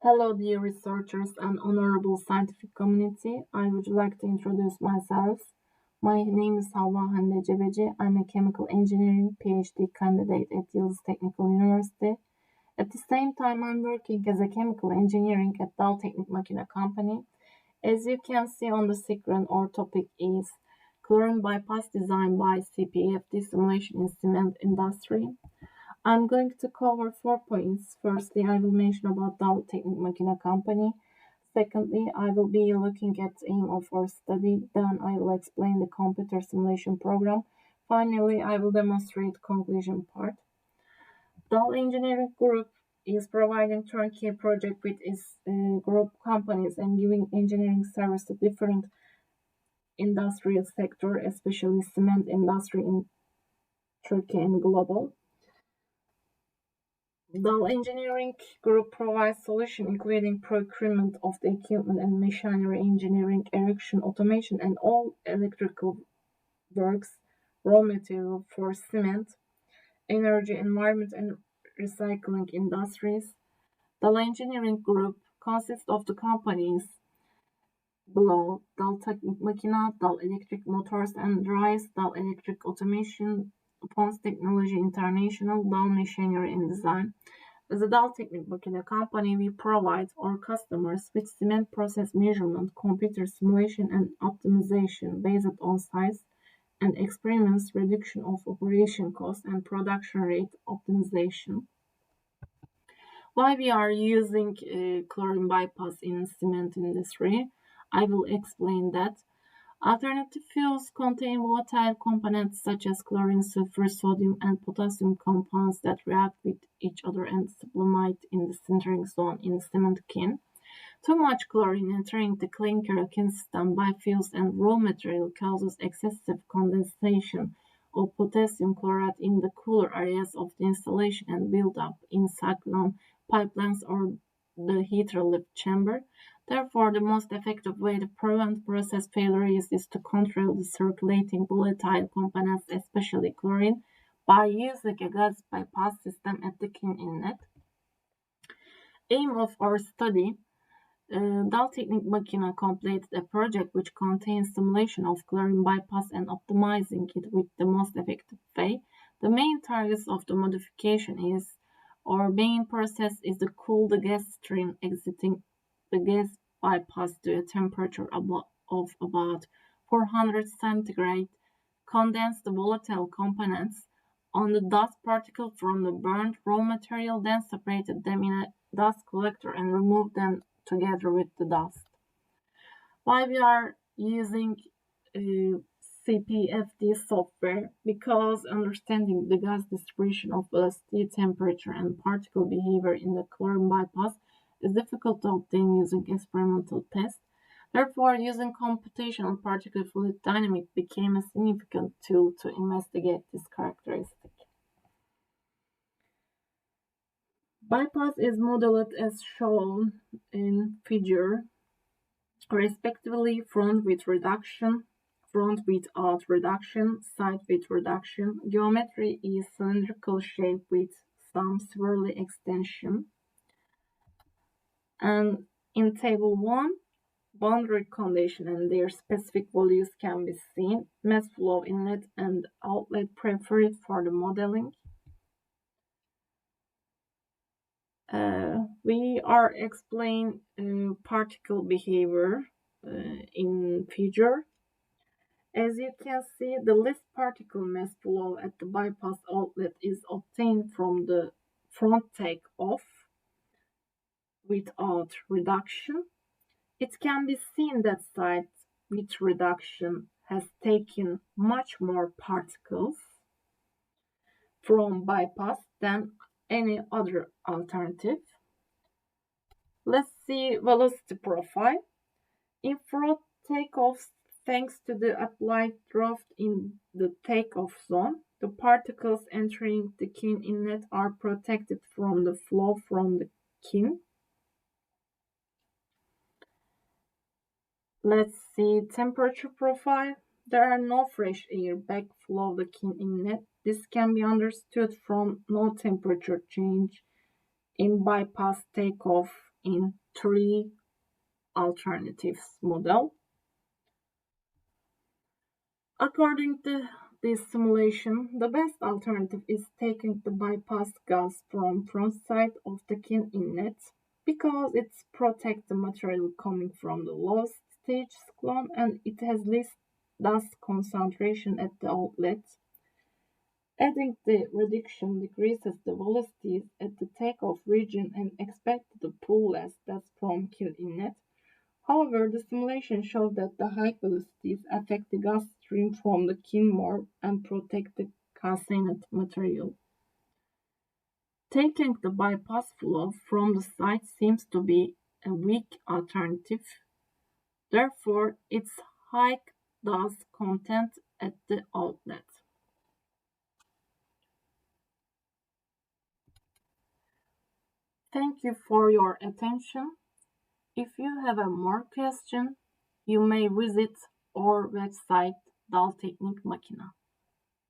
Hello, dear researchers and honorable scientific community. I would like to introduce myself. My name is Havva Hande Cebeci. I'm a chemical engineering PhD candidate at Yıldız Technical University. At the same time, I'm working as a chemical engineering at Dal Teknik Makine company. As you can see on the screen, our topic is chlorine bypass design by CPFD simulation in cement industry. I'm going to cover 4 points. Firstly, I will mention about Dal Teknik Makine company. Secondly, I will be looking at the aim of our study. Then I will explain the computer simulation program. Finally, I will demonstrate conclusion part. Dal Engineering Group is providing turnkey project with its group companies and giving engineering service to different industrial sector, especially cement industry in Turkey and global. Dal Engineering Group provides solutions including procurement of the equipment and machinery engineering, erection, automation, and all electrical works, raw material for cement, energy, environment, and recycling industries. Dal Engineering Group consists of the companies below: Dal Teknik Makina, Dal Electric Motors and Drives, Dal Electric Automation, Pons Technology International, Dal Machinery and Design. As a Dal Teknik Makine company, we provide our customers with cement process measurement, computer simulation, and optimization based on size and experiments, reduction of operation cost, and production rate optimization. Why we are using chlorine bypass in cement industry? I will explain that. Alternative fuels contain volatile components such as chlorine, sulfur, sodium, and potassium compounds that react with each other and sublimate in the sintering zone in cement kiln. Too much chlorine entering the clinker kiln system by fuels and raw material causes excessive condensation of potassium chloride in the cooler areas of the installation and buildup in cyclone pipelines or the heater lift chamber. Therefore, the most effective way to prevent process failures is to control the circulating volatile components, especially chlorine, by using a gas bypass system at the kiln inlet. Aim of our study: Dal Teknik Makina completed a project which contains simulation of chlorine bypass and optimizing it with the most effective way. The main targets of the modification is our main process is to cool the gas stream exiting the gas bypass to a temperature of about 400 centigrade, condense the volatile components on the dust particle from the burned raw material, then separated them in a dust collector and remove them together with the dust. Why we are using CPFD software? Because understanding the gas distribution of velocity, temperature, and particle behavior in the chlorine bypass is difficult to obtain using experimental tests. Therefore, using computational particle fluid dynamics became a significant tool to investigate this characteristic. Bypass is modeled as shown in figure, respectively front width reduction, front width out reduction, side width reduction. Geometry is cylindrical shape with some swirly extension. And in table 1, boundary condition and their specific values can be seen. Mass flow inlet and outlet preferred for the modeling. We are explain particle behavior in figure. As you can see, the least particle mass flow at the bypass outlet is obtained from the front take-off without reduction. It can be seen that side with reduction has taken much more particles from bypass than any other alternative. Let's see velocity profile. In front takeoffs, thanks to the applied draft in the takeoff zone, the particles entering the kiln inlet are protected from the flow from the kiln. Let's see temperature profile. There are no fresh air backflow the kiln inlet. This can be understood from no temperature change in bypass takeoff in three alternatives model. According to this simulation, the best alternative is taking the bypass gas from front side of the kiln inlet because it protects the material coming from the low stage cyclone and it has least dust concentration at the outlet. Adding the reduction decreases the velocities at the takeoff region and expected to pull less dust from kiln inlet. However, the simulation showed that the high velocities affect the gas stream from the kiln more and protect the calcined material. Taking the bypass flow from the site seems to be a weak alternative. Therefore, its high dust content at the outlet. Thank you for your attention. If you have a more question, you may visit our website Dal Teknik Makina.